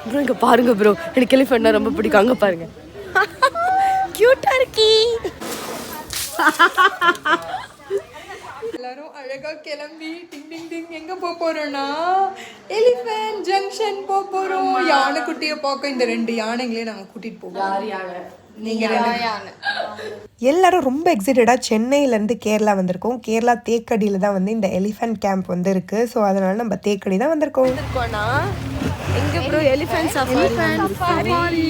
Bro இங்க பாருங்க bro, எனக்கு எலிஃபென்ட்னா ரொம்ப பிடிக்கும். அங்க பாருங்க, கியூட்டா இருக்கி. எல்லாரும் அழகா கிளம்பி டிங் டிங் டிங் எங்க போறோம்னா எலிஃபென்ட் ஜங்ஷன் போறோம். யானை குட்டியை பார்க்க இந்த 2 யானைங்களே நாங்க கூட்டிட்டு போவோம். நீங்க எல்லாரும் ரொம்ப எக்ஸைட்டடா சென்னையிலேருந்து கேரளா வந்திருக்கோம். கேரளா தேக்கடியில் தான் வந்து இந்த எலிஃபென்ட் கேம்ப் வந்து இருக்கு. ஸோ அதனால நம்ம தேக்கடி தான் வந்திருக்கோம். எங்க bro elephant safari.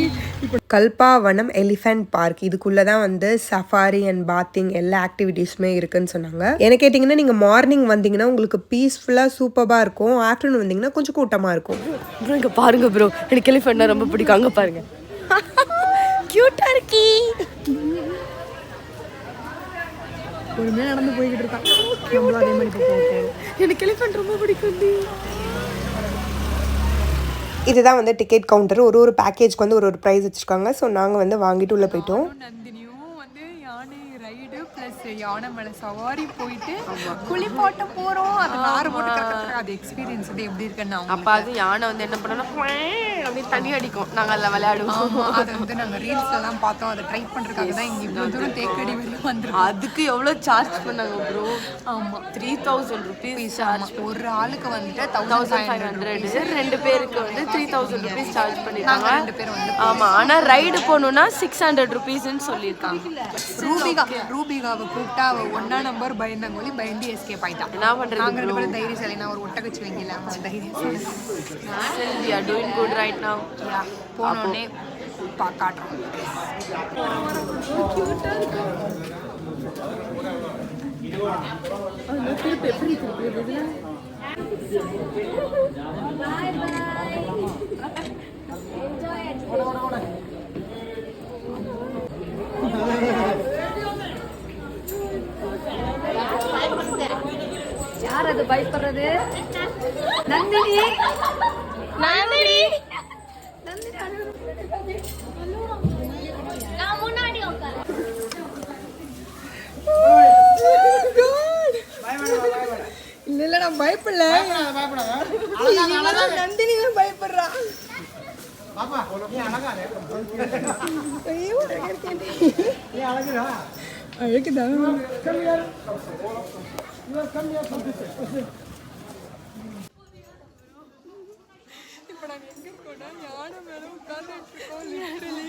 Kalpavanam elephant park இதுக்குள்ளே தான் வந்து சஃபாரி அண்ட் பாத்திங் எல்லா ஆக்டிவிட்டீஸுமே இருக்குன்னு சொன்னாங்க. என்ன கேட்டிங்கன்னா நீங்கள் மார்னிங் வந்தீங்கன்னா உங்களுக்கு பீஸ்ஃபுல்லாக சூப்பராக இருக்கும். ஆஃப்டர்நூன் வந்தீங்கன்னா கொஞ்சம் கூட்டமாக இருக்கும். ப்ரோ இங்க பாருங்க ப்ரோ, எனக்கு எலிஃபென்ட்னா ரொம்ப பிடிக்கும். அங்க பாருங்க, கியூட்டா இருக்கி. பொறுமையாக நடந்து போய்கிட்டு இருக்கான். எனக்கு எலிஃபென்ட் ரொம்ப பிடிக்கும். இதுதான் வந்து டிக்கெட் கவுண்டர். ஒரு பேக்கேஜ்க்கு வந்து ஒரு ப்ரைஸ் வச்சுருக்காங்க. ஸோ நாங்கள் வந்து வாங்கிட்டு உள்ளே போயிட்டோம். நந்தினியும் வந்து யானை ரைடு ப்ளஸ் யானை மேலே சவாரி போயிட்டு குளிப்பாட்ட போகிறோம். அது நார் போட்டு கரெக்டாக அது எக்ஸ்பீரியன்ஸ் வந்து எப்படி இருக்குன்னு அப்போ அது யானை வந்து என்ன பண்ணோன்னா அப்படி தண்ணி அடிக்கும், நாங்கள் அதில் விளையாடுவோம். அதை வந்து நாங்கள் ரீல்ஸ்லாம் பார்த்தோம். அதை ட்ரை பண்ணுறதுக்காக தான் இங்கே இவ்வளோ தூரம் தேக்கடி வரையும் வந்துடும். அதுக்கு எவ்வளோ சார்ஜ் பண்ணாங்க ப்ரோ? ஆமாம், 3000 rupees சார்ஜ். ஒரு ஆளுக்கு வந்துட்டு 1500. 2 பேருக்கு வந்து 3000 rupees சார்ஜ் பண்ணிருக்காங்க. 2 பேர் வந்து ஆமாம். ஆனால் ரைடு போகணுன்னா 600 rupeesன்னு சொல்லியிருக்காங்க. ரூபிகாவை கூப்பிட்டா அவள் 1ஆம் நம்பர் பயந்தாங்கோலி பயந்து எஸ்கேப் ஆயிட்டா. என்ன பண்ணுறது? நாங்கள் 2 பேரும் தைரிய சிலை நான் ஒரு ஒட்டகச்சு வைக்கல தைரிய we are doing good right now. போனோடனே காட்டுறோம். யார் அது பயப்படுறது? நந்தினி நந்தினி நான் முன்னாடி உட்கார். இல்ல நான் பயப்படல. நந்தினி தான் பயப்படுறா. அழகுதா? இப்போ நாங்கள் எங்கே இருக்கோம்னா யானை மேலே உட்காந்துட்டு இருக்கோம். லிட்டரலி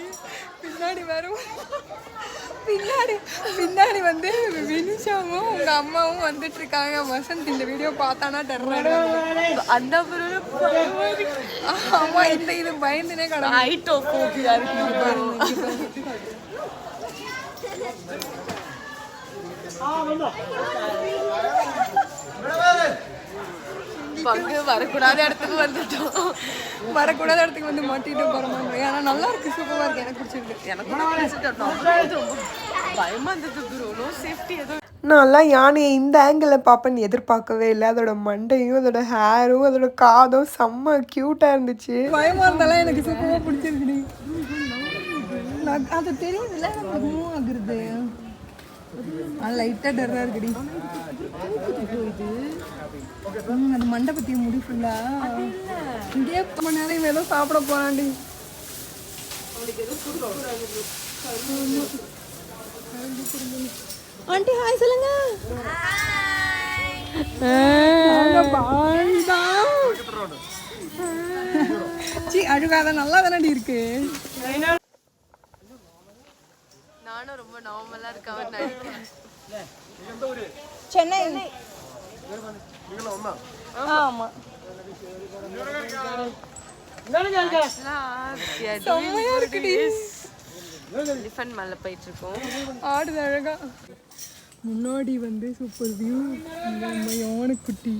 பின்னாடி வந்து வினிஷாவும் உங்க அம்மாவும் வந்துட்டு இருக்காங்க. வசந்த் இந்த வீடியோ பார்த்தானா டெரர் அந்த ஆமா இந்த இது பயந்துனே கடை ஐட்டோ கோபியா இருக்கு. பங்கு வரக்கூடாத இடத்துக்கு வந்துட்டோம். வரக்கூடாத இடத்துக்கு வந்து மாட்டிட்டு போகிறோம். ஏன்னா நல்லா இருக்கு, சூப்பராக இருக்கு, எனக்கு பிடிச்சிருக்கு. எனக்கு பயமா இருந்தது. சேஃப்டி ஏதோ. நான்லாம் யானையை இந்த ஆங்கிளில் பார்ப்பேன்னு எதிர்பார்க்கவே இல்லை. அதோட மண்டையும் அதோட ஹேரும் அதோட காதும் செம்ம க்யூட்டாக இருந்துச்சு. பயமாக இருந்தாலும் எனக்கு சூப்பராக பிடிச்சிருக்கு. அது தெரியுதுல்ல எனக்கு மூவ் ஆகுறது. லைட்டாக டர்ராக இருக்குடி. அது மண்டை பற்றி முடி ஃபுல்லா இங்கே மணி நேரம் ஏதோ சாப்பிட போகிறாண்டி. ஆண்டி ஹாய் சொல்லுங்க. அழுகாத நல்லா தானடி இருக்கு. நானும் ரொம்ப நார்மலா இருக்கேன். சென்னை. ஆமா செம்மையா இருக்குடி. எலிஃபென்ட் மேல போயிட்டு இருக்கோம். ஆடுது அழகா. முன்னாடி வந்து சூப்பர் வியூ. இந்த யானை குட்டி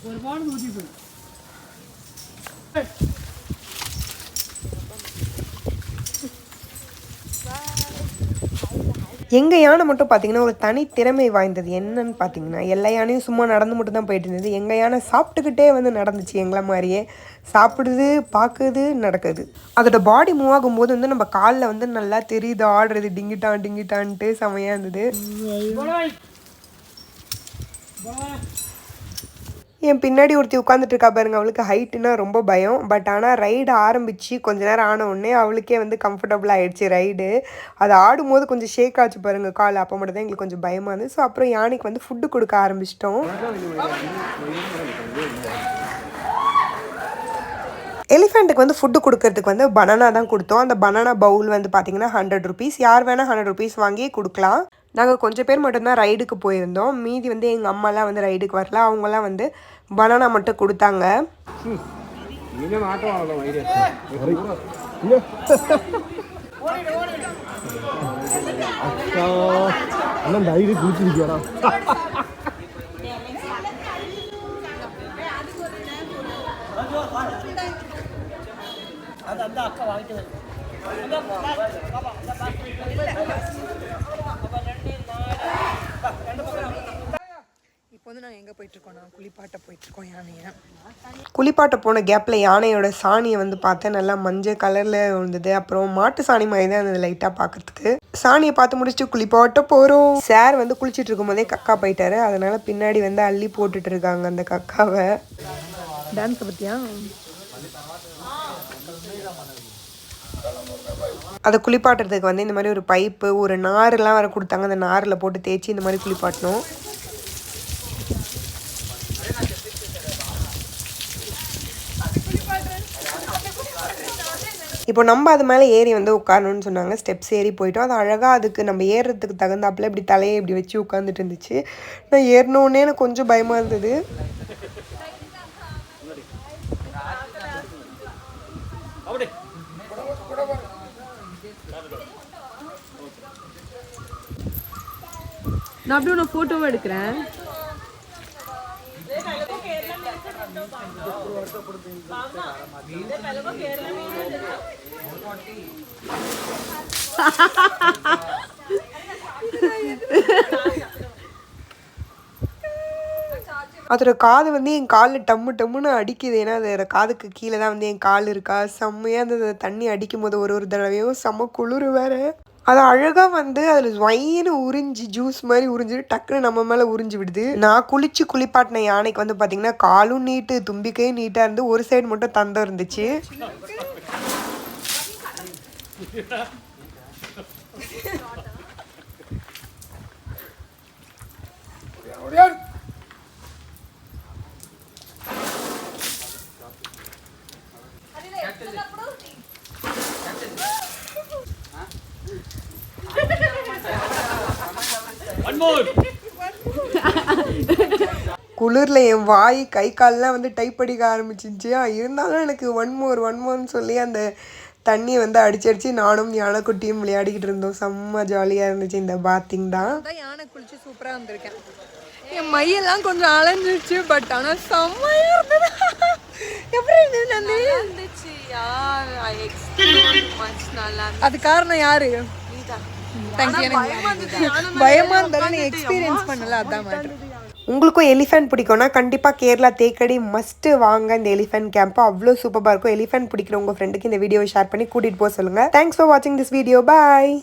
ஒரு பாடு ஊத்தி போய் எங்கள் யானை மட்டும் பார்த்தீங்கன்னா ஒரு தனி திறமை வாய்ந்தது. என்னன்னு பார்த்தீங்கன்னா எல்லா யானையும் சும்மா நடந்து மட்டும் தான் போயிட்டு இருந்தது. எங்கள் யானை சாப்பிட்டுக்கிட்டே வந்து நடந்துச்சு. எங்களை மாதிரியே சாப்பிடுது, பார்க்குது, நடக்குது. அதோட பாடி மூவ் ஆகும்போது வந்து நம்ம காலில் வந்து நல்லா தெரியுது ஆடுறது. டிங்கிட்டான்ட்டு செமையாக இருந்தது. என் பின்னாடி ஒருத்தி உட்காந்துட்டு இருக்கா பாருங்க, அவளுக்கு ஹைட்டுன்னா ரொம்ப பயம். பட் ஆனால் ரைடு ஆரம்பித்து கொஞ்ச நேரம் ஆன உடனே அவளுக்கே வந்து கம்ஃபர்டபுளாக ஆயிடுச்சு ரைடு. அது ஆடும்போது கொஞ்சம் ஷேக் ஆச்சு பாருங்க கால், அப்போ மட்டும் தான் எங்களுக்கு கொஞ்சம் பயமாக இருந்தது. ஸோ அப்புறம் யானைக்கு வந்து ஃபுட்டு கொடுக்க ஆரம்பிச்சிட்டோம். எலிஃபெண்ட்டுக்கு வந்து ஃபுட்டு கொடுக்கறதுக்கு வந்து பனானா தான் கொடுத்தோம். அந்த பனானா பவுல் வந்து பார்த்தீங்கன்னா 100 ருபீஸ். யார் வேணால் 100 ருபீஸ் வாங்கி கொடுக்கலாம். நாங்கள் கொஞ்சம் பேர் மட்டும்தான் ரைடுக்கு போயிருந்தோம். மீதி வந்து எங்கள் அம்மாலாம் வந்து ரைடுக்கு வரல. அவங்களாம் வந்து பனானா மட்டும் கொடுத்தாங்க. இப்போ வந்து நாங்கள் எங்கே போயிட்டுருக்கோம்னா குளிப்பாட்ட போயிட்டுருக்கோம் யானையை. குளிப்பாட்ட போன கேப்பில் யானையோட சாணியை வந்து பார்த்தேன், நல்லா மஞ்சள் கலரில் இருந்தது. அப்புறம் மாட்டு சாணி மாதிரி தான் இருந்தது லைட்டாக பார்க்குறதுக்கு. சாணியை பார்த்து முடிச்சுட்டு குளிப்பாட்ட போகிறோம். சார் வந்து குளிச்சுட்டு இருக்கும் போதே கக்கா போயிட்டாரு. அதனால் பின்னாடி வந்து அள்ளி போட்டுட்டு இருக்காங்க அந்த கக்காவை. டான்ஸை பற்றியா? அதை குளிப்பாட்டுறதுக்கு வந்து இந்த மாதிரி ஒரு பைப்பு, ஒரு நாரெல்லாம் வேறு கொடுத்தாங்க. அந்த நாரில் போட்டு தேய்ச்சி இந்த மாதிரி குளிப்பாட்டணும். இப்போ நம்ம அது மேலே ஏறி வந்து உட்காரணும்னு சொன்னாங்க. ஸ்டெப்ஸ் ஏறி போயிட்டோம். அது அழகாக அதுக்கு நம்ம ஏறுறதுக்கு தகுந்தாப்புல இப்படி தலையை இப்படி வச்சு உட்காந்துட்டு இருந்துச்சு. நான் ஏறினோடனே எனக்கு கொஞ்சம் பயமாக இருந்தது. நான் அப்படியே நான் ஃபோட்டோவை எடுக்கிறேன். அதோட காது வந்து என் காலில் டம்மு டம்முன்னு அடிக்குது. ஏன்னா அதோட காதுக்கு கீழே தான் வந்து என் கால் இருக்கா. செம்மையாக அந்த தண்ணி அடிக்கும் போது ஒரு தடவையும் செம்ம குளிர் வேறு. அது அழகாக வந்து அதில் ஸ்வைன்னு உறிஞ்சி ஜூஸ் மாதிரி உறிஞ்சிட்டு டக்குன்னு நம்ம மேலே உறிஞ்சி விடுது. நான் குளிப்பாட்டின யானைக்கு வந்து பார்த்திங்கன்னா காலும் நீட்டு, தும்பிக்கையும் நீட்டாக இருந்து, ஒரு சைடு மட்டும் தந்தம் இருந்துச்சு. குளிரில் என் வாய் கை கால்லாம் வந்து டைப் அடிக்க ஆரம்பிச்சிச்சு. இருந்தாலும் எனக்கு ஒன் மோர்னு சொல்லி அந்த தண்ணியை வந்து அடிச்சு நானும் யானைக்குட்டியும் விளையாடிக்கிட்டு இருந்தோம். செம்ம ஜாலியாக இருந்துச்சு இந்த பாத்திங் தான். யானை குளிச்சு சூப்பராக இருந்திருக்கேன். என் மையெல்லாம் கொஞ்சம் அலைஞ்சிருச்சு. பட் ஆனால் செம்மையாக இருந்தது. எப்படி இருந்துச்சு? அது காரணம் யாரு? பயமா இருந்தாலும் நீ எக்ஸ்பீரியன்ஸ் பண்ணல, அதான் மேட்டர். உங்களுக்கும் எலிஃபென்ட் பிடிக்கும்னா கண்டிப்பாக கேரளா தேக்கடி மஸ்ட்டு வாங்க. இந்த எலிஃபென்ட் கேம்ப் அவ்வளோ சூப்பராக இருக்கும். எலிஃபென்ட் பிடிக்கிற உங்கள் ஃப்ரெண்டுக்கு இந்த வீடியோவை ஷேர் பண்ணி கூட்டிகிட்டு போக சொல்லுங்கள். தேங்க்ஸ் ஃபார் வாட்சிங் திஸ் வீடியோ. பாய்.